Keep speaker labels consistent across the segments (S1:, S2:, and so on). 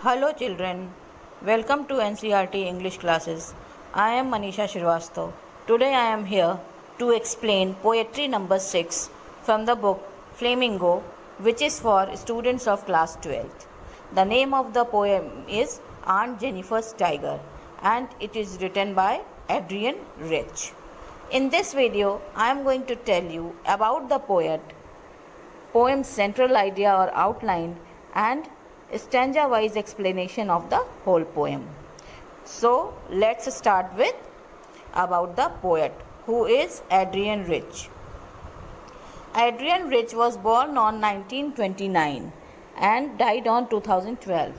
S1: Hello children, welcome to NCRT English classes. I am Manisha Shrivastava. Today I am here to explain poetry number 6 from the book Flamingo, which is for students of class 12th. The name of the poem is Aunt Jennifer's Tiger and it is written by Adrian Rich. In this video, I am going to tell you about the poem's central idea or outline and stanza-wise explanation of the whole poem. So let's start with about the poet, who is Adrian Rich. Adrian Rich was born on 1929 and died on 2012.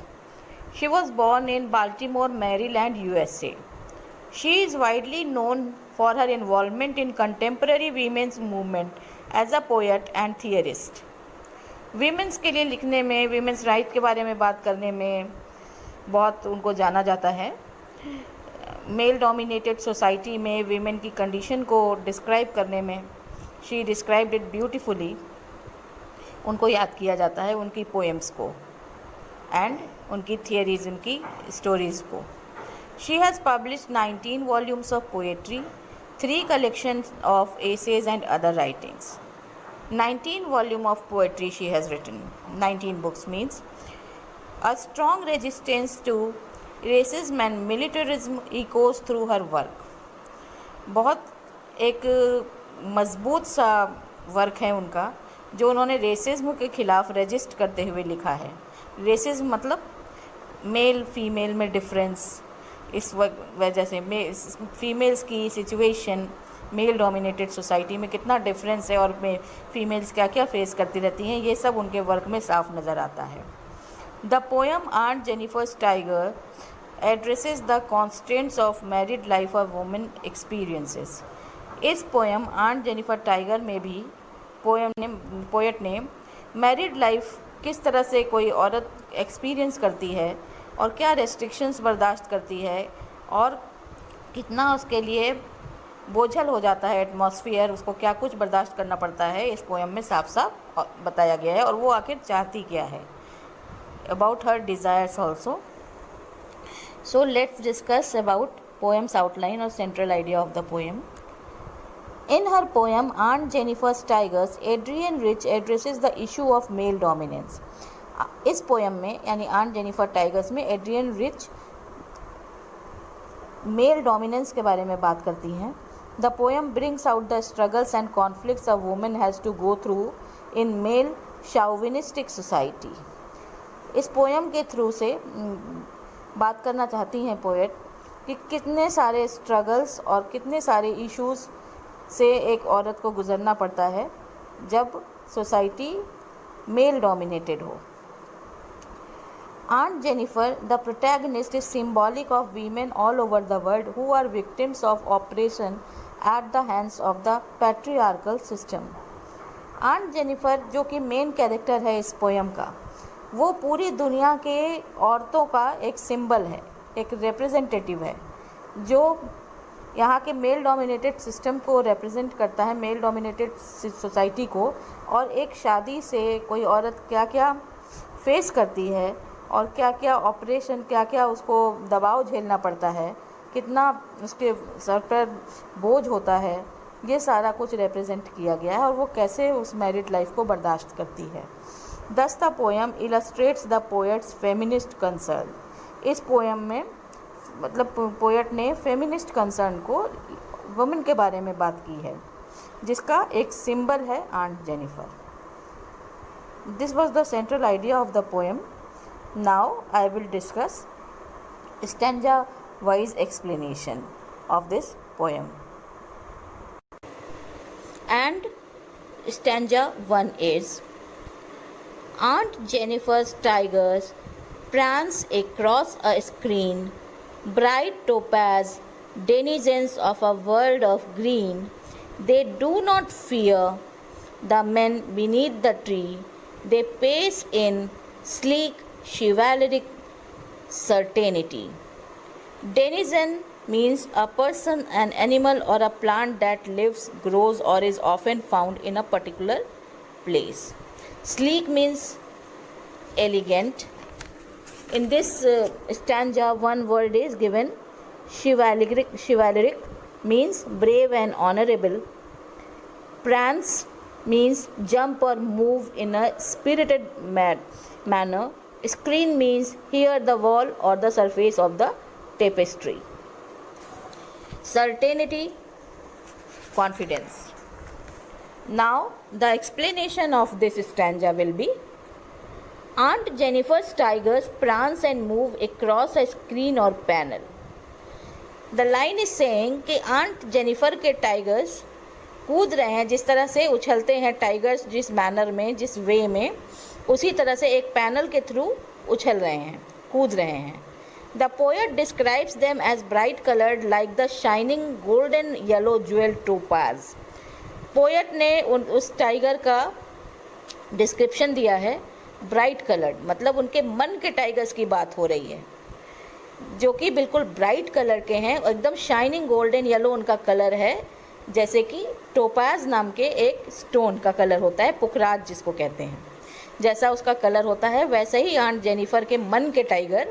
S1: She was born in Baltimore, Maryland, USA. She is widely known for her involvement in contemporary women's movement as a poet and theorist. Women's के लिए लिखने में, women's right के बारे में बात करने में बहुत उनको जाना जाता है. मेल डोमिनेटेड सोसाइटी में वीमेन की कंडीशन को डिस्क्राइब करने में शी डिस्क्राइब्ड इट ब्यूटीफुली. उनको याद किया जाता है उनकी पोएम्स को एंड उनकी थियरीज, उनकी स्टोरीज़ को. She has published 19 volumes of poetry, 3 collections of essays and other writings. 19 volume of poetry she has written. 19 books means a strong resistance to racism and militarism echoes through her work. बहुत एक मजबूत सा work है उनका जो उन्होंने racism के खिलाफ रजिस्ट करते हुए लिखा है. रेसिज्म मतलब मेल फीमेल में डिफरेंस, इस वजह से फीमेल्स की सिचुएशन मेल डोमिनेटेड सोसाइटी में कितना डिफरेंस है और फीमेल्स क्या क्या फेस करती रहती हैं, ये सब उनके वर्क में साफ नज़र आता है. The poem aunt Jennifer's tiger addresses the constants of married life of women experiences. इस पोएम आंट जेनिफर टाइगर में भी पोएट ने मैरिड लाइफ किस तरह से कोई औरत एक्सपीरियंस करती है और क्या रेस्ट्रिक्शंस बर्दाश्त करती है और कितना उसके लिए बोझल हो जाता है एटमॉस्फेयर, उसको क्या कुछ बर्दाश्त करना पड़ता है, इस पोएम में साफ साफ बताया गया है. और वो आखिर चाहती क्या है, about her desires also. So let's discuss about poems outline और central idea of the poem. In her poem aunt Jennifer's tigers Adrienne Rich addresses the issue of male dominance. इस पोएम में यानी आंट जेनिफर टाइगर्स में Adrienne Rich male dominance के बारे में बात करती हैं. The poem brings out the struggles and conflicts a woman has to go through in male chauvinistic society. इस पोएम के थ्रू से बात करना चाहती हैं पोएट कि कितने सारे स्ट्रगल्स और कितने सारे इश्यूज़ से एक औरत को गुजरना पड़ता है जब सोसाइटी मेल डोमिनेटेड हो. Aunt Jennifer, the protagonist, is symbolic of women all over the world who are victims of oppression at the hands of the patriarchal system. Aunt Jennifer जो कि मेन कैरेक्टर है इस poem का, वो पूरी दुनिया के औरतों का एक सिंबल है, एक रिप्रेजेंटेटिव है जो यहाँ के मेल डोमिनेटेड सिस्टम को रिप्रेजेंट करता है, मेल डोमिनेटेड सोसाइटी को. और एक शादी से कोई औरत क्या क्या फेस करती है और क्या क्या ऑपरेशन, क्या क्या उसको दबाव झेलना पड़ता है, कितना उसके सर पर बोझ होता है, ये सारा कुछ रिप्रेजेंट किया गया है और वो कैसे उस मैरिड लाइफ को बर्दाश्त करती है. दस the poem illustrates the poets feminist concern. इस पोएम में मतलब पोएट ने फेमिनिस्ट कंसर्न को, वुमेन के बारे में बात की है, जिसका एक सिंबल है aunt Jennifer. This was the central idea of the poem. Now I will discuss stanza-wise explanation of this poem. And stanza 1 is: Aunt Jennifer's tigers prance across a screen, bright topaz, denizens of a world of green. They do not fear the men beneath the tree. They pace in sleek chivalric certainty. Denizen means a person, an animal, or a plant that lives, grows, or is often found in a particular place. Sleek means elegant. In this stanza, one word is given. Chivalric means brave and honorable. Prance means jump or move in a spirited manner. Screen means hear the wall or the surface of the tapestry. Certainty, confidence. Now, the explanation of this stanza will be: Aunt Jennifer's tigers prance and move across a screen or panel. The line is saying कि Aunt Jennifer के tigers कूद रहे हैं, जिस तरह से उछलते हैं tigers, जिस मैनर में, जिस वे में, उसी तरह से एक पैनल के थ्रू उछल रहे हैं, कूद रहे हैं. The poet describes them as bright coloured like the shining golden yellow jewel topaz. Poet ने उस टाइगर का डिस्क्रिप्शन दिया है ब्राइट कलर्ड, मतलब उनके मन के टाइगर्स की बात हो रही है, जो कि बिल्कुल ब्राइट कलर के हैं, एकदम शाइनिंग गोल्डन येलो उनका कलर है, जैसे कि टोपाज नाम के एक स्टोन का कलर होता है, पुखराज जिसको कहते हैं, जैसा उसका कलर होता है, वैसे ही आंट जेनिफर के मन के टाइगर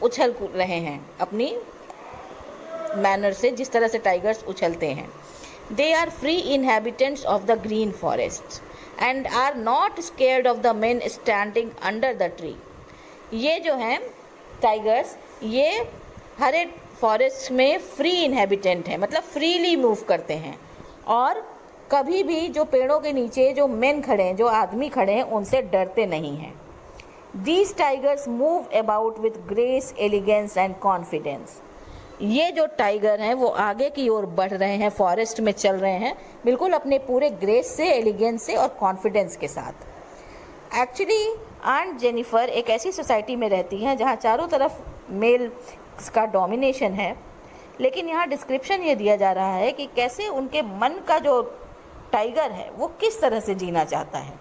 S1: उछल रहे हैं अपनी मैनर से, जिस तरह से टाइगर्स उछलते हैं. They are free inhabitants of the green forest and are not scared of the men standing under the tree. ये जो हैं टाइगर्स, ये हरे फॉरेस्ट में फ्री इनहेबिटेंट हैं, मतलब फ्रीली मूव करते हैं, और कभी भी जो पेड़ों के नीचे जो मेन खड़े हैं, जो आदमी खड़े हैं, उनसे डरते नहीं हैं. These tigers move about with grace, elegance and confidence. ये जो टाइगर हैं वो आगे की ओर बढ़ रहे हैं, फॉरेस्ट में चल रहे हैं, बिल्कुल अपने पूरे ग्रेस से, एलिगेंस से और कॉन्फिडेंस के साथ. एक्चुअली आंट जेनिफर एक ऐसी सोसाइटी में रहती हैं जहाँ चारों तरफ मेल का डोमिनेशन है, लेकिन यहाँ डिस्क्रिप्शन ये दिया जा रहा है कि कैसे उनके मन का जो टाइगर है वो किस तरह से जीना चाहता है.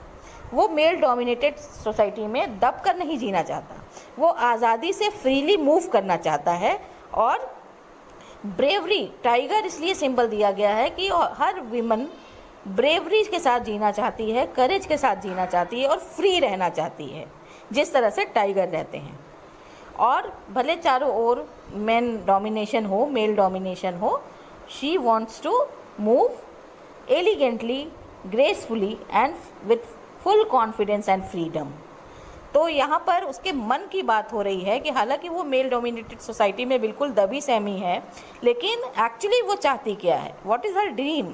S1: वो मेल डोमिनेटेड सोसाइटी में दब कर नहीं जीना चाहता, वो आज़ादी से फ्रीली मूव करना चाहता है. और ब्रेवरी, टाइगर इसलिए सिंबल दिया गया है कि हर विमन ब्रेवरी के साथ जीना चाहती है, करेज के साथ जीना चाहती है और फ्री रहना चाहती है, जिस तरह से टाइगर रहते हैं. और भले चारों ओर मेन डोमिनेशन हो, मेल डोमिनेशन हो, she wants to move elegantly, gracefully and with full confidence and freedom. तो यहाँ पर उसके मन की बात हो रही है कि हालांकि वो मेल डोमिनेटेड सोसाइटी में बिल्कुल दबी सहमी है, लेकिन एक्चुअली वो चाहती क्या है, what is her dream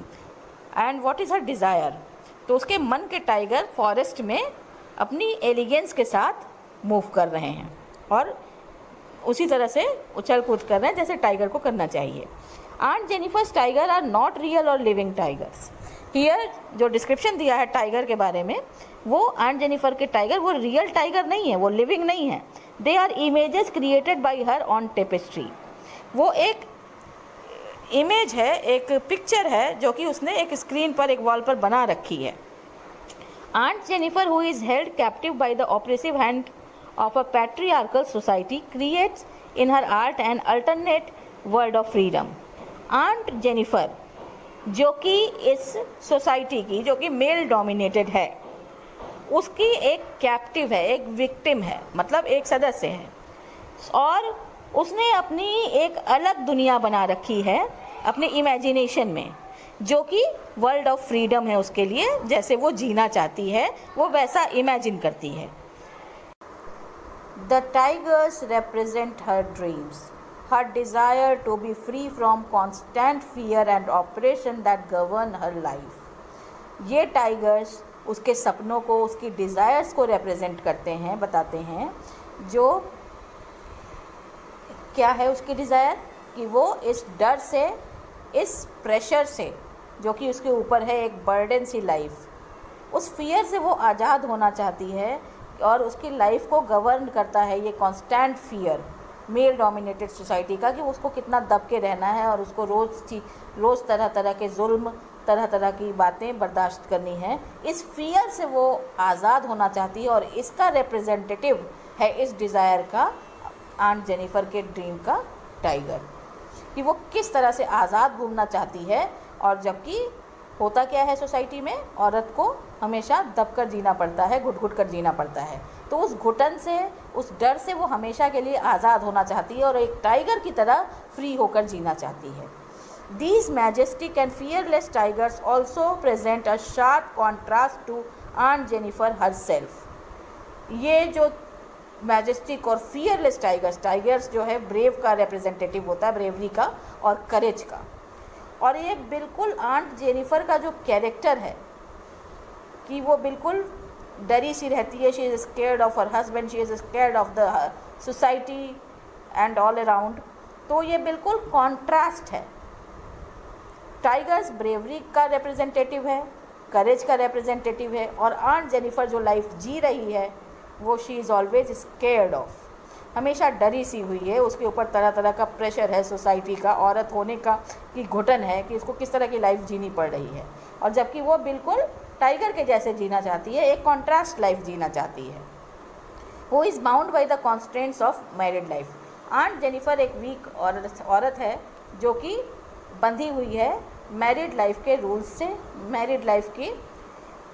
S1: and what is her desire. तो उसके मन के टाइगर फॉरेस्ट में अपनी एलिगेंस के साथ मूव कर रहे हैं और उसी तरह से उछल कूद कर रहे हैं जैसे टाइगर को करना चाहिए. Aunt Jennifer's tiger are not real और लिविंग टाइगर्स. हियर जो डिस्क्रिप्शन दिया है टाइगर के बारे में, वो आंट जेनिफर के टाइगर वो रियल टाइगर नहीं है, वो लिविंग नहीं है. They are images created by her on tapestry. वो एक इमेज है, एक पिक्चर है जो कि उसने एक स्क्रीन पर, एक वॉल पर बना रखी है. Aunt Jennifer, who is held captive by the oppressive hand of a patriarchal society, creates in her art an alternate world of freedom. Aunt Jennifer जो कि इस सोसाइटी की, जो कि मेल डोमिनेटेड है, उसकी एक कैप्टिव है, एक विक्टिम है, मतलब एक सदस्य है, और उसने अपनी एक अलग दुनिया बना रखी है अपने इमेजिनेशन में, जो कि वर्ल्ड ऑफ फ्रीडम है उसके लिए. जैसे वो जीना चाहती है वो वैसा इमेजिन करती है. The tigers represent her dreams, her desire to be free from constant fear and oppression that govern her life. ये टाइगर्स उसके सपनों को, उसकी डिज़ायर्स को रिप्रेजेंट करते हैं, बताते हैं. जो क्या है उसकी डिज़ायर, कि वो इस डर से, इस प्रेशर से जो कि उसके ऊपर है, एक बर्डन सी लाइफ, उस फियर से वो आज़ाद होना चाहती है. और उसकी लाइफ को गवर्न करता है ये constant fear male dominated society का, कि उसको कितना दब के रहना है और उसको रोज़ तरह तरह के जुल्म, तरह तरह की बातें बर्दाश्त करनी है. इस फियर से वो आज़ाद होना चाहती है, और इसका रिप्रेजेंटेटिव है इस डिज़ायर का आंट जेनिफर के ड्रीम का टाइगर, कि वो किस तरह से आज़ाद घूमना चाहती है. और जबकि होता क्या है सोसाइटी में, औरत को हमेशा दब कर जीना पड़ता है, घुट घुट कर जीना पड़ता है. तो उस घुटन से, उस डर से वो हमेशा के लिए आज़ाद होना चाहती है और एक टाइगर की तरह फ्री होकर जीना चाहती है। These majestic and fearless tigers also present a sharp contrast to Aunt Jennifer herself. ये जो मैजेस्टिक और फियरलेस टाइगर्स जो है ब्रेव का रिप्रेजेंटेटिव होता है, ब्रेवरी का और करेज का, और ये बिल्कुल आंट जेनिफर का जो कैरेक्टर है कि वो बिल्कुल डरी सी रहती है, she is scared of her husband, she is scared of the society and all around, तो ये बिल्कुल कॉन्ट्रास्ट है। टाइगर्स ब्रेवरी का रिप्रेजेंटेटिव है, करेज का रिप्रेजेंटेटिव है, और आंट जेनिफर जो लाइफ जी रही है वो she is always scared of, हमेशा डरी सी हुई है, उसके ऊपर तरह तरह का प्रेशर है सोसाइटी का, औरत होने का की घुटन है कि उसको किस तरह की लाइफ जीनी पड़ रही है, और जबकि वो बिल्कुल टाइगर के जैसे जीना चाहती है, एक कॉन्ट्रास्ट लाइफ जीना चाहती है। वो is bound by the constants of married life. Aunt Jennifer एक वीक औरत है जो कि बंधी हुई है मैरिड लाइफ के रूल्स से, मैरिड लाइफ की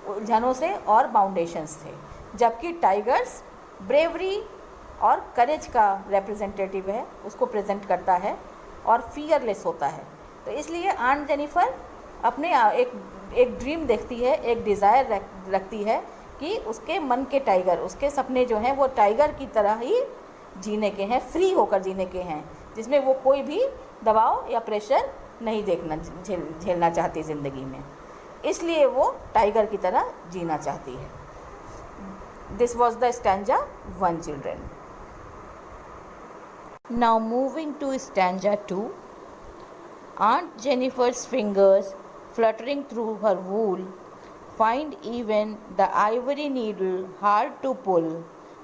S1: उलझनों से और बाउंडेशंस से, जबकि टाइगर्स ब्रेवरी और करेज का रिप्रेजेंटेटिव है, उसको प्रेजेंट करता है और फियरलेस होता है। तो इसलिए आंट जेनिफर अपने एक ड्रीम देखती है, एक डिज़ायर रखती है कि उसके मन के टाइगर, उसके सपने जो हैं वो टाइगर की तरह ही जीने के हैं, फ्री होकर जीने के हैं, जिसमें वो कोई भी दबाव या प्रेशर नहीं झेलना चाहती ज़िंदगी में, इसलिए वो टाइगर की तरह जीना चाहती है। This was the stanza 1, children. Now moving to stanza 2. Aunt Jennifer's fingers fluttering through her wool find even the ivory needle hard to pull.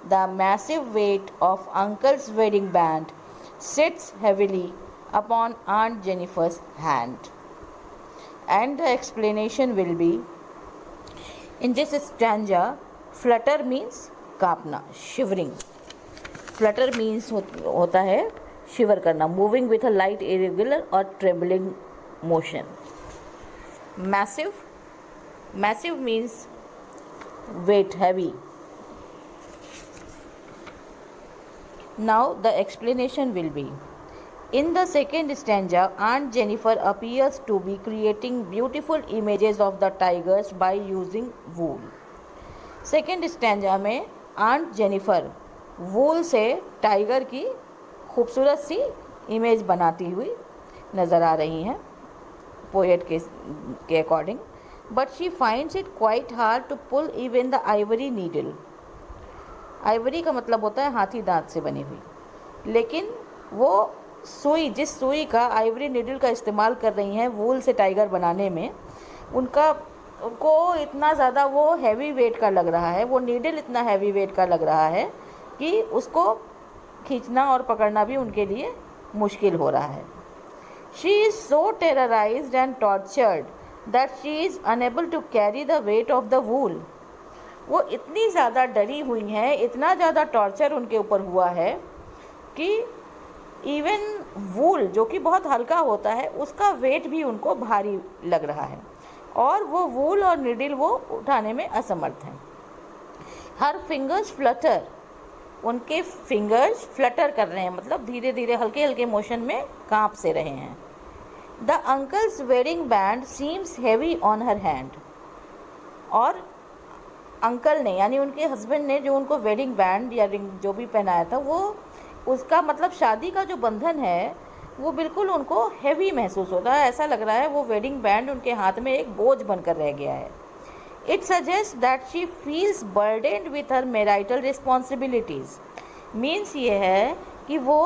S1: The massive weight of Uncle's wedding band sits heavily upon Aunt Jennifer's hand. And the explanation will be, in this stanza, flutter means कांपना, shivering. Flutter means होता है शिवर करना, moving with a light irregular or trembling motion. Massive means weight, heavy. Now the explanation will be, in the second stanza, Aunt Jennifer appears to be creating beautiful images of the tigers by using wool. Second stanza में aunt Jennifer वूल से tiger की खूबसूरत सी image बनाती हुई नज़र आ रही हैं poet के according, but she finds it quite hard to pull even the ivory needle. Ivory का मतलब होता है हाथी दांत से बनी हुई, लेकिन वो सुई, जिस सुई का आइवरी नीडल का इस्तेमाल कर रही हैं वूल से टाइगर बनाने में, उनको इतना ज़्यादा वो हैवी वेट का लग रहा है, वो नीडल इतना हैवी वेट का लग रहा है कि उसको खींचना और पकड़ना भी उनके लिए मुश्किल हो रहा है। She is so terrorized and tortured that she is unable to carry the weight of the wool. वो इतनी ज़्यादा डरी हुई हैं, इतना ज़्यादा टॉर्चर उनके ऊपर हुआ है कि इवन वूल जो कि बहुत हल्का होता है उसका वेट भी उनको भारी लग रहा है, और वो वूल और नीडल वो उठाने में असमर्थ हैं। हर फिंगर्स फ्लटर, उनके फिंगर्स फ्लटर कर रहे हैं, मतलब धीरे धीरे हल्के हल्के मोशन में कांप से रहे हैं। The uncle's wedding band seems heavy on her hand, और अंकल ने यानी उनके हस्बैंड ने जो उनको वेडिंग बैंड या रिंग जो भी पहनाया था, वो उसका मतलब शादी का जो बंधन है वो बिल्कुल उनको हैवी महसूस होता है, ऐसा लग रहा है वो वेडिंग बैंड उनके हाथ में एक बोझ बनकर रह गया है। It suggest that she feels burdened with her marital responsibilities. Means ये है कि वो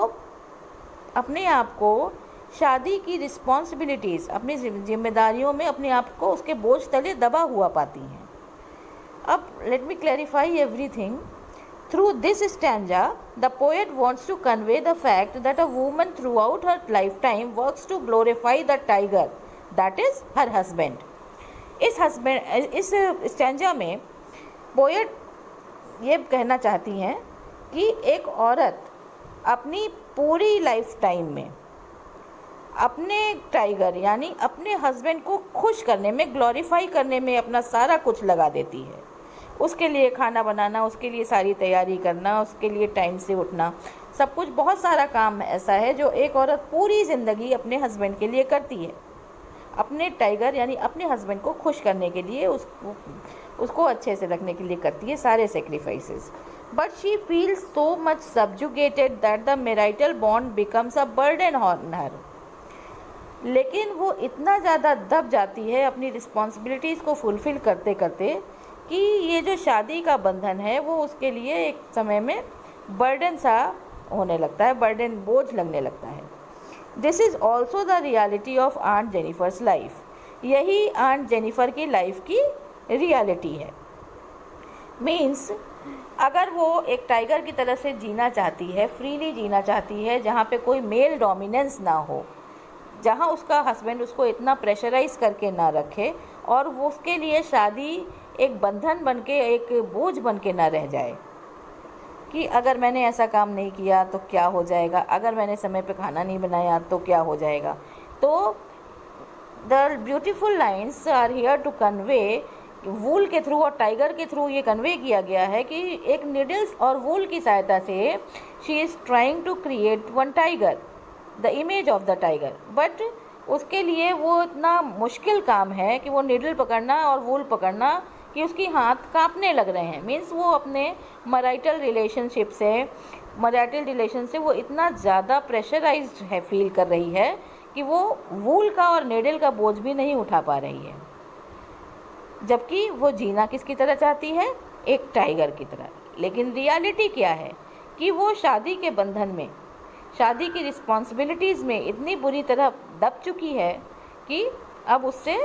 S1: अपने आप को शादी की रिस्पॉन्सिबिलिटीज़, अपनी जिम्मेदारियों में अपने आप को उसके बोझ तले दबा हुआ पाती हैं। अब let me clarify everything. Through this stanza, the poet wants to convey the fact that a woman throughout her lifetime works to glorify the tiger, that is her husband. इस स्टैंजा में पोएट ये कहना चाहती हैं कि एक औरत अपनी पूरी लाइफ टाइम में अपने टाइगर यानी अपने हस्बैंड को खुश करने में, ग्लोरीफाई करने में अपना सारा कुछ लगा देती है। उसके लिए खाना बनाना, उसके लिए सारी तैयारी करना, उसके लिए टाइम से उठना, सब कुछ, बहुत सारा काम ऐसा है जो एक औरत पूरी ज़िंदगी अपने हस्बैंड के लिए करती है, अपने टाइगर यानी अपने हस्बैंड को खुश करने के लिए, उसको अच्छे से रखने के लिए करती है सारे sacrifices. But she feels so much subjugated that the marital bond becomes a burden on her. लेकिन वो इतना ज़्यादा दब जाती है अपनी रिस्पॉन्सिबिलिटीज़ को फुलफ़िल करते करते कि ये जो शादी का बंधन है वो उसके लिए एक समय में बर्डन सा होने लगता है, बर्डन, बोझ लगने लगता है। This is also the reality of aunt Jennifer's life. यही आंट जेनिफर की लाइफ की रियलिटी है। मीन्स अगर वो एक टाइगर की तरह से जीना चाहती है, फ्रीली जीना चाहती है, जहाँ पे कोई मेल डोमिनेंस ना हो, जहाँ उसका हस्बैंड उसको इतना प्रेशराइज़ करके ना रखे और वो उसके लिए शादी एक बंधन बन के, एक बोझ बन के ना रह जाए कि अगर मैंने ऐसा काम नहीं किया तो क्या हो जाएगा, अगर मैंने समय पे खाना नहीं बनाया तो क्या हो जाएगा। तो the beautiful lines are here to convey, wool के थ्रू और टाइगर के थ्रू ये कन्वे किया गया है कि एक निडल्स और वूल की सहायता से she is trying to create one tiger, the image of the tiger. But उसके लिए वो इतना मुश्किल काम है कि वो निडल पकड़ना और वूल पकड़ना कि उसकी हाथ कांपने लग रहे हैं। मीन्स वो अपने मैरिटल रिलेशन से वो इतना ज़्यादा प्रेशराइज्ड है, फील कर रही है कि वो वूल का और निडल का बोझ भी नहीं उठा पा रही है, जबकि वो जीना किसकी तरह चाहती है, एक टाइगर की तरह। लेकिन रियलिटी क्या है कि वो शादी के बंधन में, शादी की रिस्पॉन्सिबिलिटीज़ में इतनी बुरी तरह दब चुकी है कि अब उससे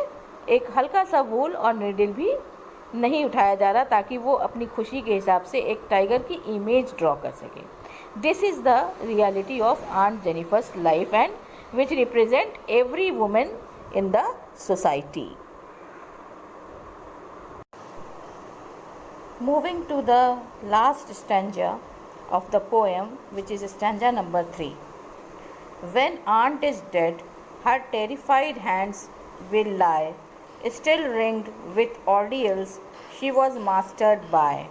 S1: एक हल्का सा वूल और निडल भी नहीं उठाया जा रहा ताकि वो अपनी खुशी के हिसाब से एक टाइगर की इमेज ड्रॉ कर सके। This is the reality of aunt Jennifer's life and which represent every women in the society. Moving to the last stanza of the poem, which is stanza number 3. When aunt is dead, her terrified hands will lie, still ringed with ordeals she was mastered by.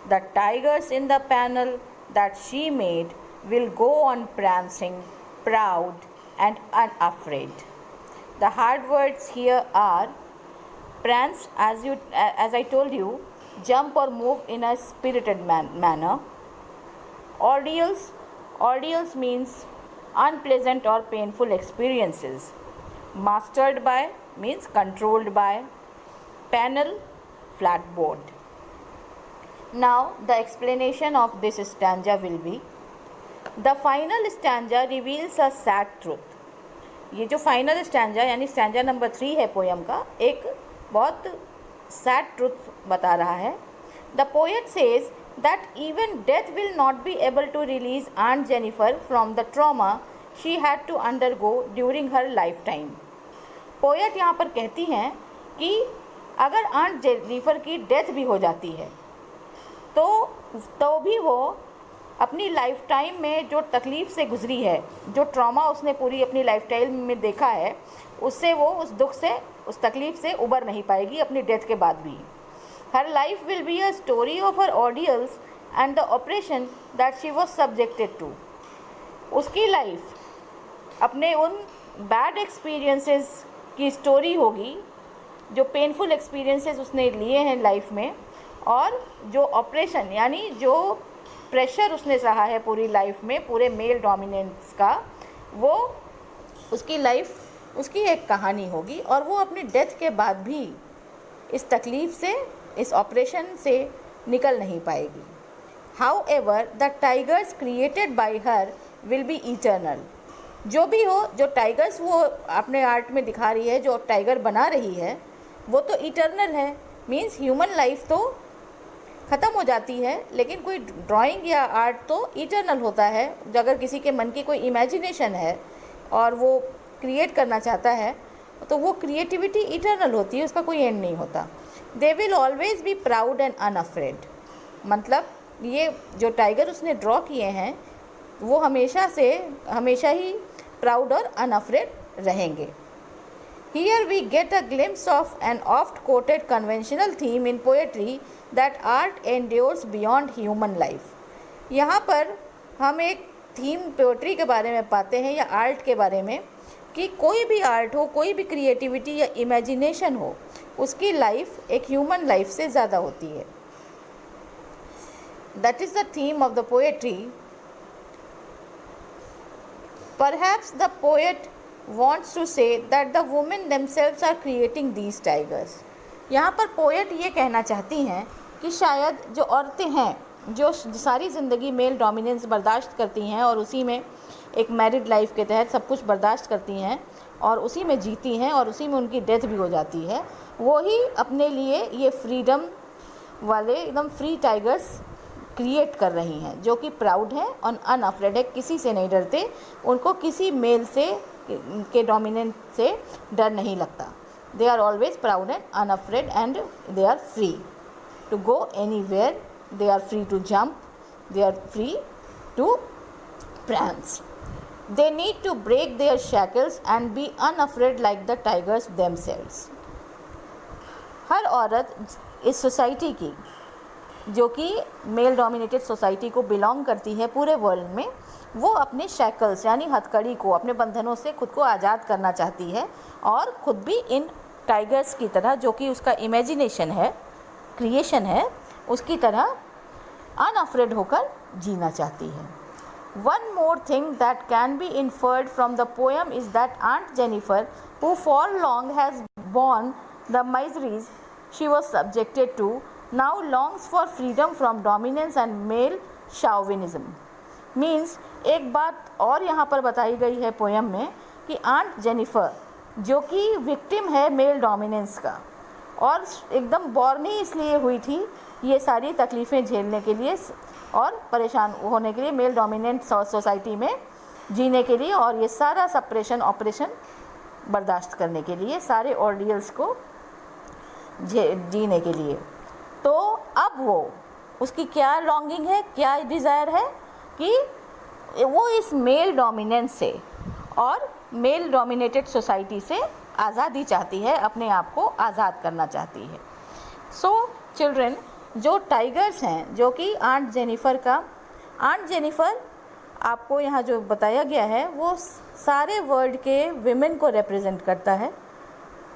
S1: The tigers in the panel that she made will go on prancing, proud and unafraid. The hard words here are prance, as I told you, jump or move in a spirited manner. Ordeals means unpleasant or painful experiences. Mastered by means controlled by. Panel, flat board. Now the explanation of this stanza will be, the final stanza reveals a sad truth. ये जो final stanza यानी stanza number 3 है poem का, एक बहुत sad truth बता रहा है. The poet says that even death will not be able to release aunt Jennifer from the trauma she had to undergo during her life time. Poet यहाँ पर कहती हैं कि अगर आंट जेनिफर की डेथ भी हो जाती है तो भी वो अपनी लाइफ टाइम में जो तकलीफ़ से गुजरी है, जो ट्रॉमा उसने पूरी अपनी लाइफ टाइम में देखा है, उससे वो उस दुख से, उस तकलीफ़ से उबर नहीं पाएगी अपनी डेथ के बाद भी. Her life will be a story of her audience and the operation that she was subjected to. उसकी लाइफ अपने उन बैड एक्सपीरियंसेस की स्टोरी होगी, जो पेनफुल एक्सपीरियंसेस उसने लिए हैं लाइफ में, और जो ऑपरेशन यानी जो प्रेशर उसने सहा है पूरी लाइफ में, पूरे मेल डोमिनेंस का, वो उसकी लाइफ, उसकी एक कहानी होगी. और वो अपनी डेथ के बाद भी इस तकलीफ़ से, इस ऑपरेशन से निकल नहीं पाएगी. How ever the tigers created by her will be eternal. जो भी हो, जो टाइगर्स वो अपने आर्ट में दिखा रही है, जो टाइगर बना रही है, वो तो इटर्नल है. मीन्स ह्यूमन लाइफ तो ख़त्म हो जाती है, लेकिन कोई ड्राइंग या आर्ट तो इटर्नल होता है. अगर किसी के मन की कोई इमेजिनेशन है और वो क्रिएट करना चाहता है, तो वो क्रिएटिविटी इटर्नल होती है, उसका कोई एंड नहीं होता. They will always be proud and unafraid. मतलब ये जो टाइगर उसने ड्रॉ किए हैं, वो हमेशा ही प्राउड और अनअफ्रेड रहेंगे. Here we get a glimpse of an oft-quoted conventional theme in poetry that art endures beyond human life. यहाँ पर हम एक थीम पोएट्री के बारे में पाते हैं या आर्ट के बारे में कि कोई भी आर्ट हो, कोई भी क्रिएटिविटी या इमेजिनेशन हो, उसकी लाइफ एक ह्यूमन लाइफ से ज़्यादा होती है. That is the theme of the poetry. Perhaps the poet wants to say that the women themselves are creating these tigers. यहाँ पर पोएट ये कहना चाहती हैं कि शायद जो औरतें हैं जो सारी ज़िंदगी मेल डोमिनेंस बर्दाश्त करती हैं और उसी में एक मैरिड लाइफ के तहत सब कुछ बर्दाश्त करती हैं और उसी में जीती हैं और उसी में उनकी डेथ भी हो जाती है, वो ही अपने लिए ये फ्रीडम वाले एकदम फ्री टाइगर्स क्रिएट कर रही हैं जो कि प्राउड हैं और अनअफ्रेड है, किसी से नहीं डरते, उनको किसी मेल से के डोमिनेंट से डर नहीं लगता. They are always proud and unafraid and they are free to go anywhere, they are free to jump, they are free to prance. They need to break their shackles and be unafraid like the tigers themselves. हर औरत इस society की जो कि male dominated society को belong करती है पूरे world में, वो अपने शैकल्स यानी हथकड़ी को, अपने बंधनों से खुद को आज़ाद करना चाहती है और ख़ुद भी इन टाइगर्स की तरह जो कि उसका इमेजिनेशन है, क्रिएशन है, उसकी तरह अनअफ्रेड होकर जीना चाहती है. One more thing that can be inferred from the poem is that Aunt Jennifer, who for long has borne the miseries she was subjected to, now longs for freedom from dominance and male chauvinism. Means एक बात और यहाँ पर बताई गई है poem में कि आंट जेनिफर जो कि विक्टिम है मेल डोमिनेंस का और एकदम बॉर्न ही इसलिए हुई थी ये सारी तकलीफ़ें झेलने के लिए और परेशान होने के लिए, मेल डोमिनेंट सोसाइटी में जीने के लिए और ये सारा सप्रेशन ऑपरेशन बर्दाश्त करने के लिए, सारे ऑर्डियल्स को जीने के लिए. तो अब वो उसकी क्या लॉन्गिंग है, क्या डिज़ायर है कि वो इस मेल डोमिनेंस से और मेल डोमिनेटेड सोसाइटी से आज़ादी चाहती है, अपने आप को आज़ाद करना चाहती है. सो चिल्ड्रन, जो टाइगर्स हैं जो कि आंट जेनिफ़र आपको यहाँ जो बताया गया है वो सारे वर्ल्ड के विमेन को रिप्रेजेंट करता है.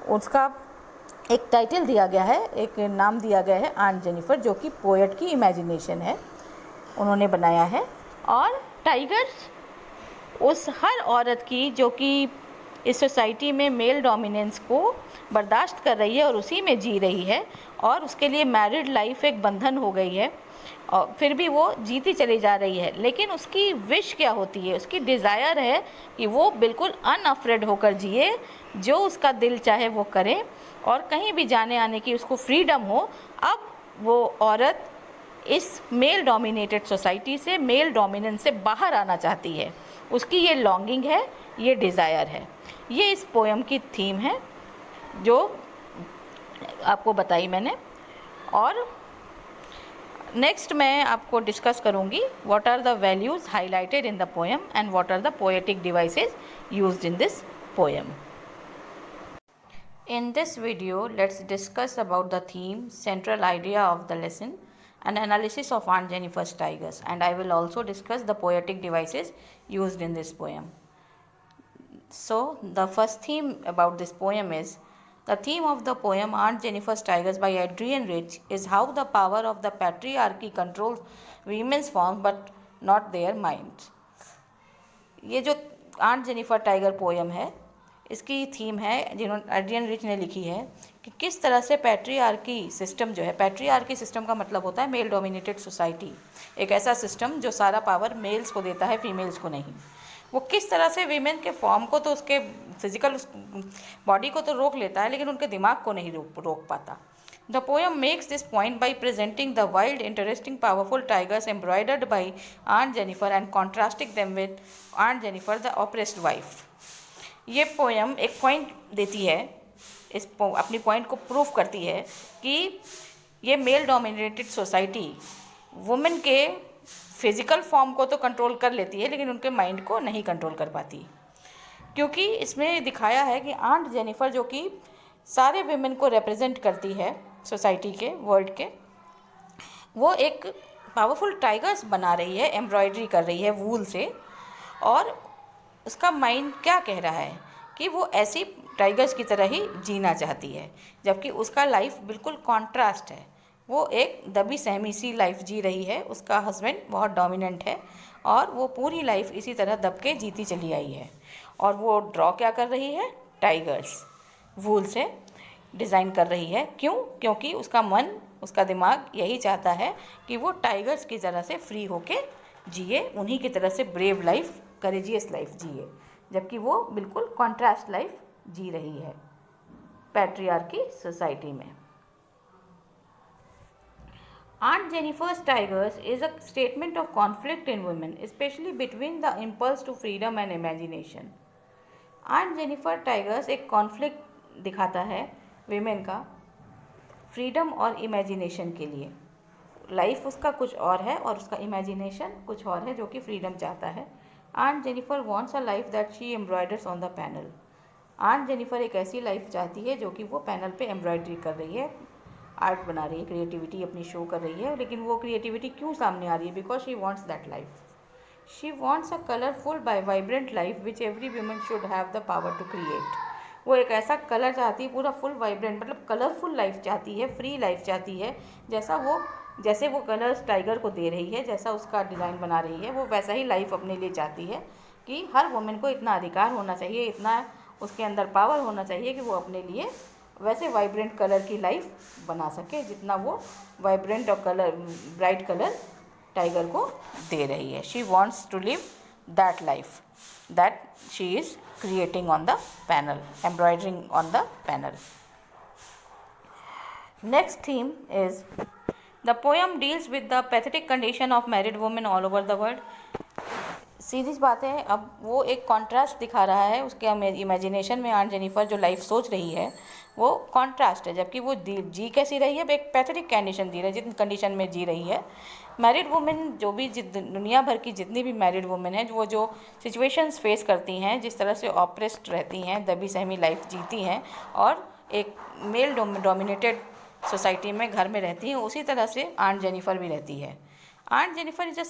S1: उसका एक टाइटल दिया गया है, एक नाम दिया गया है आंट जेनिफ़र, जो कि पोएट की इमेजिनेशन है, उन्होंने बनाया है. और टाइगर्स उस हर औरत की जो कि इस सोसाइटी में मेल डोमिनेंस को बर्दाश्त कर रही है और उसी में जी रही है और उसके लिए मैरिड लाइफ एक बंधन हो गई है और फिर भी वो जीती चली जा रही है. लेकिन उसकी विश क्या होती है, उसकी डिज़ायर है कि वो बिल्कुल अनअफ्रेड होकर जिए, जो उसका दिल चाहे वो करे और कहीं भी जाने आने की उसको फ्रीडम हो. अब वो औरत इस मेल डोमिनेटेड सोसाइटी से, मेल डोमिनेंस से बाहर आना चाहती है. उसकी ये लॉन्गिंग है, ये डिज़ायर है. ये इस पोएम की थीम है जो आपको बताई मैंने. और नेक्स्ट मैं आपको डिस्कस करूँगी what are the values highlighted in the poem and what are the poetic devices used in this poem. In this video, let's discuss about the theme, central idea of the lesson, and analysis of Aunt Jennifer's tigers, and I will also discuss the poetic devices used in this poem. So, the first theme about this poem is, the theme of the poem Aunt Jennifer's Tigers by Adrienne Rich is how the power of the patriarchy controls women's forms but not their minds. ये जो aunt Jennifer tiger poem है, इसकी theme है जिन्होंने Adrian rich ने लिखी है कि किस तरह से पैट्रियार्की सिस्टम जो है, पैट्रियार्की सिस्टम का मतलब होता है मेल डोमिनेटेड सोसाइटी, एक ऐसा सिस्टम जो सारा पावर मेल्स को देता है, फीमेल्स को नहीं. वो किस तरह से वीमेन के फॉर्म को तो उसके फिजिकल बॉडी को तो रोक लेता है लेकिन उनके दिमाग को नहीं रोक पाता. The poem makes this point by presenting the wild, interesting, powerful tigers embroidered by Aunt Jennifer and contrasting them with Aunt Jennifer, the oppressed wife. ये पोएम एक पॉइंट देती है, अपनी पॉइंट को प्रूव करती है कि ये मेल डोमिनेटेड सोसाइटी वुमेन के फिजिकल फॉर्म को तो कंट्रोल कर लेती है लेकिन उनके माइंड को नहीं कंट्रोल कर पाती. क्योंकि इसमें दिखाया है कि आंट जेनिफर, जो कि सारे विमेन को रिप्रेजेंट करती है सोसाइटी के, वर्ल्ड के, वो एक पावरफुल टाइगर्स बना रही है, एम्ब्रॉयडरी कर रही है वूल से, और उसका माइंड क्या कह रहा है कि वो ऐसी टाइगर्स की तरह ही जीना चाहती है, जबकि उसका लाइफ बिल्कुल कॉन्ट्रास्ट है। वो एक दबी सहमी सी लाइफ जी रही है, उसका हस्बैंड बहुत डोमिनेंट है और वो पूरी लाइफ इसी तरह दब के जीती चली आई है। और वो ड्रॉ क्या कर रही है, टाइगर्स वूल से डिज़ाइन कर रही है। क्यों? क्योंकि उसका मन, उसका दिमाग यही चाहता है कि वो टाइगर्स की तरह से फ्री होके जिए, उन्हीं की तरह से ब्रेव लाइफ, करेजियस लाइफ जिए, जबकि वो बिल्कुल कॉन्ट्रास्ट लाइफ जी रही है पैट्रियार्की सोसाइटी में। Aunt Jennifer's Tigers is a statement of conflict in women, especially between the impulse to freedom and imagination. Aunt Jennifer Tigers एक कॉन्फ्लिक्ट दिखाता है विमेन का फ्रीडम और इमेजिनेशन के लिए। लाइफ उसका कुछ और है और उसका इमेजिनेशन कुछ और है, जो कि फ्रीडम चाहता है। Aunt Jennifer wants a life that she embroiders on the panel. Aunt Jennifer एक ऐसी लाइफ चाहती है जो कि वो पैनल पे एम्ब्रॉयडरी कर रही है, आर्ट बना रही है, क्रिएटिविटी अपनी शो कर रही है। लेकिन वो क्रिएटिविटी क्यों सामने आ रही है? Because she wants that life. She wants a colourful by vibrant life which every woman should have the power to create. वो एक ऐसा कलर चाहती है, पूरा फुल वाइब्रेंट, मतलब कलरफुल लाइफ चाहती है, फ्री लाइफ चाहती है, जैसे वो कलर्स टाइगर को दे रही है, जैसा उसका डिज़ाइन बना रही है, वो वैसा ही लाइफ अपने लिए चाहती है कि हर वुमेन को इतना अधिकार होना चाहिए, इतना उसके अंदर पावर होना चाहिए कि वो अपने लिए वैसे वाइब्रेंट कलर की लाइफ बना सके जितना वो वाइब्रेंट और ब्राइट कलर टाइगर को दे रही है। She wants to live that life that she is creating on the panel, embroidering on the panel. Next theme is the poem deals with the pathetic condition of married women all over the world. सीधी बात है, अब वो एक contrast दिखा रहा है उसके imagination में। आंट जेनिफर जो लाइफ सोच रही है वो कॉन्ट्रास्ट है, जबकि वो जी कैसी रही है, एक पैथेटिक कंडीशन जी रही है, जिन कंडीशन में जी रही है। मैरिड वुमेन जो भी दुनिया भर की जितनी भी मैरिड वुमेन हैं, वो जो सिचुएशंस फेस करती हैं, जिस तरह से ऑप्रेस्ड रहती हैं, दबी सहमी लाइफ जीती हैं और एक मेल डोमिनेटेड सोसाइटी में घर में रहती हैं, उसी तरह से आंट जेनिफर भी रहती है। Aunt Jennifer is a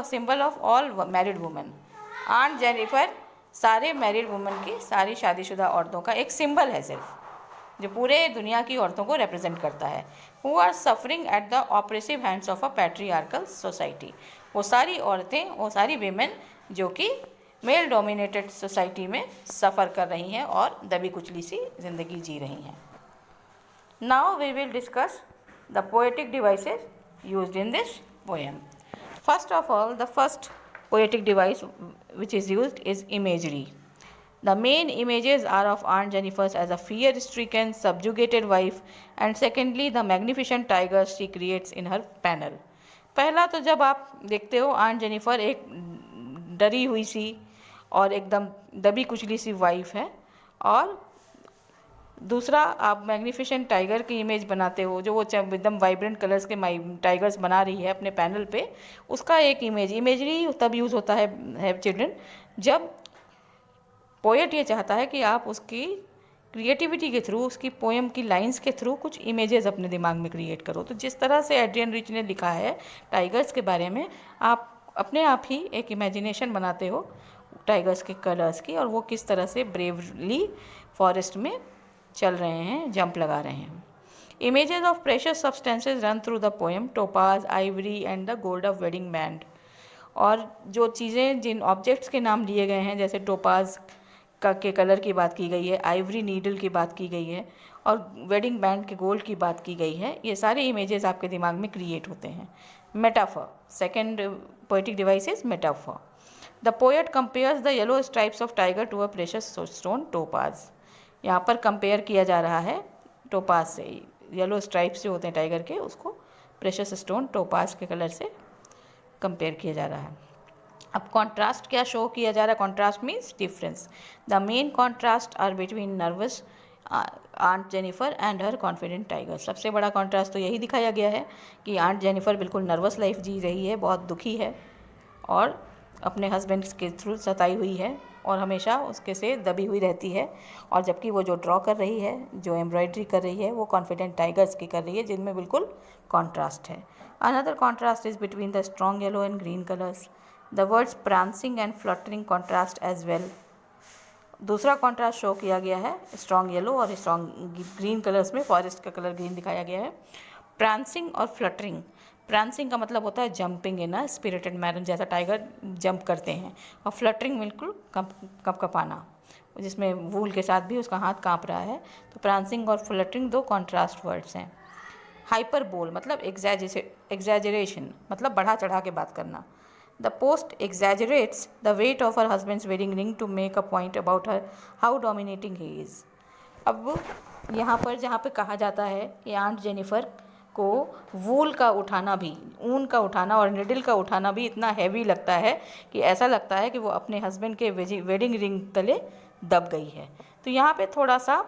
S1: symbol of all married women. Aunt Jennifer सारे मैरिड वुमेन की, सारी शादीशुदा औरतों का एक सिंबल है सिर्फ, जो पूरे दुनिया की औरतों को रिप्रेजेंट करता है। Who are suffering at the oppressive hands of a patriarchal society. वो सारी औरतें, वो सारी वीमेन जो कि मेल डोमिनेटेड सोसाइटी में सफ़र कर रही हैं और दबी कुचली सी ज़िंदगी जी रही हैं। Now we will discuss the poetic devices used in this poem. First of all, the first poetic device which is used is imagery. The main images are of Aunt Jennifer as a fear-stricken, subjugated wife, and secondly, the magnificent tigers she creates in her panel. पहला तो जब आप देखते हो aunt Jennifer एक डरी हुई सी और एकदम दबी कुचली सी वाइफ है, और दूसरा आप मैग्निफिसेंट टाइगर की इमेज बनाते हो, जो वो एकदम वाइब्रेंट कलर्स के टाइगर्स बना रही है अपने पैनल पे, उसका एक इमेजरी तब यूज़ होता है चिल्ड्रन, जब पोएट ये चाहता है कि आप उसकी क्रिएटिविटी के थ्रू, उसकी पोएम की लाइंस के थ्रू कुछ इमेजेस अपने दिमाग में क्रिएट करो। तो जिस तरह से एड्रियन रिच ने लिखा है टाइगर्स के बारे में, आप अपने आप ही एक इमेजिनेशन बनाते हो टाइगर्स के कलर्स की, और वो किस तरह से ब्रेवली फॉरेस्ट में चल रहे हैं, जंप लगा रहे हैं। Images of precious substances run through the poem, topaz, Ivory and the gold of wedding band. और जो चीज़ें, जिन ऑब्जेक्ट्स के नाम लिए गए हैं, जैसे टोपाज के कलर की बात की गई है, आइवरी नीडल की बात की गई है, और वेडिंग बैंड के गोल्ड की बात की गई है, ये सारे इमेजेस आपके दिमाग में क्रिएट होते हैं। Metaphor, second poetic device is metaphor. The poet compares the yellow stripes of tiger to a precious stone topaz. यहाँ पर कंपेयर किया जा रहा है टोपाज से, येलो स्ट्राइप्स जो होते हैं टाइगर के, उसको प्रेशियस स्टोन टोपाज के कलर से कंपेयर किया जा रहा है। अब कॉन्ट्रास्ट क्या शो किया जा रहा है? Contrast means difference. The main contrast are between nervous aunt Jennifer and her confident tiger. सबसे बड़ा कॉन्ट्रास्ट तो यही दिखाया गया है कि आंट जेनिफर बिल्कुल नर्वस लाइफ जी रही है, बहुत दुखी है, और अपने हस्बैंड के थ्रू सताई हुई है और हमेशा उसके से दबी हुई रहती है, और जबकि वो जो ड्रॉ कर रही है, जो एम्ब्रॉयडरी कर रही है, वो कॉन्फिडेंट टाइगर्स की कर रही है, जिनमें बिल्कुल कॉन्ट्रास्ट है. Another contrast is between the strong yellow and green colours. The words prancing and fluttering contrast as well. दूसरा कॉन्ट्रास्ट शो किया गया है स्ट्रॉन्ग येलो और स्ट्रॉन्ग ग्रीन कलर्स में. फॉरेस्ट का कलर ग्रीन दिखाया गया है. प्रांसिंग और फ्लटरिंग. प्रांसिंग का मतलब होता है जंपिंग इन अ स्पिरिटेड मैनर, जैसा टाइगर जंप करते हैं, और फ्लटरिंग बिल्कुल कपकपाना, जिसमें वूल के साथ भी उसका हाथ कांप रहा है. तो प्रांसिंग और फ्लटरिंग दो कॉन्ट्रास्ट वर्ड्स हैं. हाइपरबोल मतलब एग्जैजरेशन, मतलब बढ़ा चढ़ा के बात करना. The post exaggerates the weight of her husband's wedding ring to make a point about her how dominating he is. अब यहाँ पर जहाँ पे कहा जाता है कि आंट जेनिफर को वूल का उठाना भी, ऊन का उठाना और निडल का उठाना भी इतना हैवी लगता है कि ऐसा लगता है कि वो अपने हस्बैंड के वेडिंग रिंग तले दब गई है. तो यहाँ पे थोड़ा सा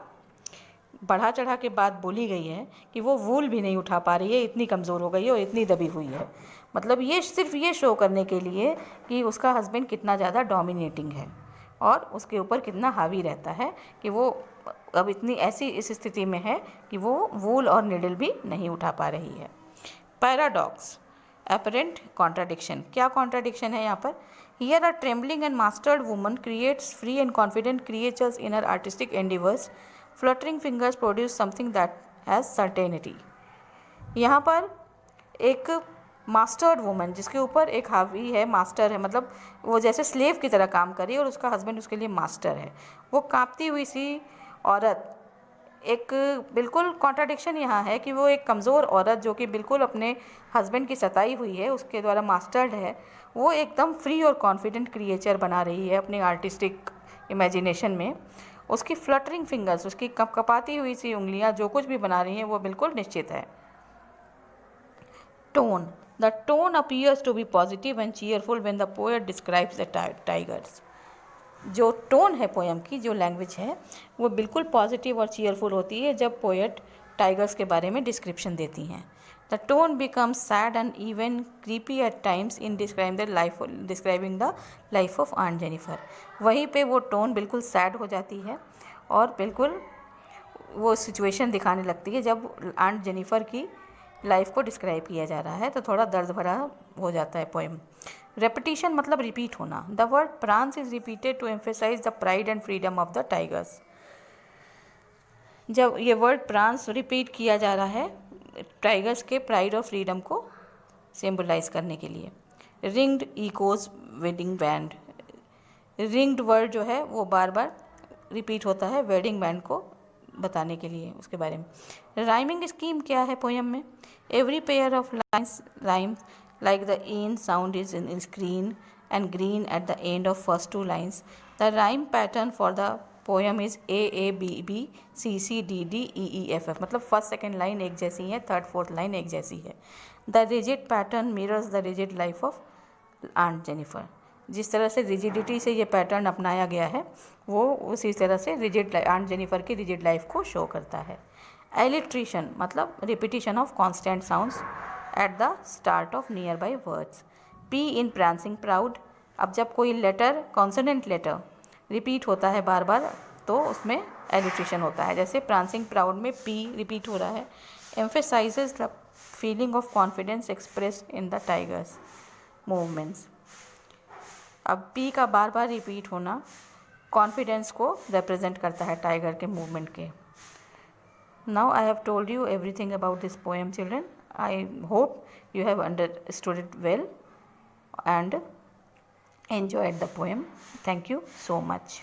S1: बढ़ा चढ़ा के बात बोली गई है कि वो वूल भी नहीं उठा पा रही है, इतनी कमज़ोर हो गई है और इतनी दबी हुई है. मतलब ये सिर्फ ये शो करने के लिए कि उसका हस्बैंड कितना ज़्यादा डोमिनेटिंग है और उसके ऊपर कितना हावी रहता है, कि वो अब इतनी ऐसी इस स्थिति में है कि वो वूल और निडल भी नहीं उठा पा रही है. Paradox, apparent contradiction. क्या कॉन्ट्राडिक्शन है यहाँ पर? Here a trembling and mastered woman creates free and confident creatures in her artistic endeavours. Fluttering fingers produce something that has certainty. यहाँ पर एक मास्टर्ड वुमन, जिसके ऊपर एक हावी है, मास्टर है, मतलब वो जैसे स्लेव की तरह काम कर रही है और उसका हस्बैंड उसके लिए मास्टर है. वो कांपती हुई सी औरत, एक बिल्कुल कॉन्ट्राडिक्शन यहाँ है कि वो एक कमज़ोर औरत जो कि बिल्कुल अपने हस्बैंड की सताई हुई है, उसके द्वारा मास्टर्ड है, वो एकदम फ्री और कॉन्फिडेंट क्रिएचर बना रही है अपनी आर्टिस्टिक इमेजिनेशन में. उसकी फ्लटरिंग फिंगर्स, उसकी कपकपाती हुई सी उंगलियाँ जो कुछ भी बना रही हैं वो बिल्कुल निश्चित है. Tone. The tone appears to be positive and cheerful when the poet describes the tigers. जो टोन है पोएम की, जो लैंग्वेज है, वो बिल्कुल पॉजिटिव और चीयरफुल होती है जब पोएट टाइगर्स के बारे में डिस्क्रिप्शन देती हैं. The tone becomes sad and even creepy at times in describing the life of aunt Jennifer. वहीं पे वो टोन बिल्कुल सैड हो जाती है और बिल्कुल वो सिचुएशन दिखाने लगती है जब आंट जेनिफर की लाइफ को डिस्क्राइब किया जा रहा है, तो थोड़ा दर्द भरा हो जाता है पोएम. रेपिटिशन मतलब रिपीट होना. The word prance is repeated to emphasise the pride and freedom of the tigers. जब ये वर्ड प्रांस रिपीट किया जा रहा है टाइगर्स के प्राइड और फ्रीडम को सिंबलाइज करने के लिए. Ringed echoes wedding band. Ringed word जो है वो बार बार रिपीट होता है वेडिंग बैंड को बताने के लिए, उसके बारे में. राइमिंग स्कीम क्या है पोएम में? Every pair of lines rhyme like the in sound is in green and green at the end of first two lines. The rhyme pattern for the poem is A A B B C C D D E E F F. मतलब first second line एक जैसी है, third fourth line एक जैसी है. The rigid pattern mirrors the rigid life of aunt Jennifer. जिस तरह से रिजिडिटी से ये पैटर्न अपनाया गया है वो उसी तरह से रिजिड आंट जेनिफर की रिजिड लाइफ को शो करता है. एलिट्रेशन मतलब repetition of constant sounds at the start of nearby words. P in prancing proud. अब जब कोई लेटर कॉन्सोनेंट लेटर रिपीट होता है बार बार तो उसमें एलिट्रेशन होता है. जैसे प्रांसिंग प्राउड में P रिपीट हो रहा है. emphasizes the feeling of confidence expressed in the tigers movements. अब P का बार बार रिपीट होना कॉन्फिडेंस को रिप्रेजेंट करता है टाइगर के मूवमेंट के. Now I have told you everything about this poem, children. I hope you have understood it well and enjoyed the poem. Thank you so much.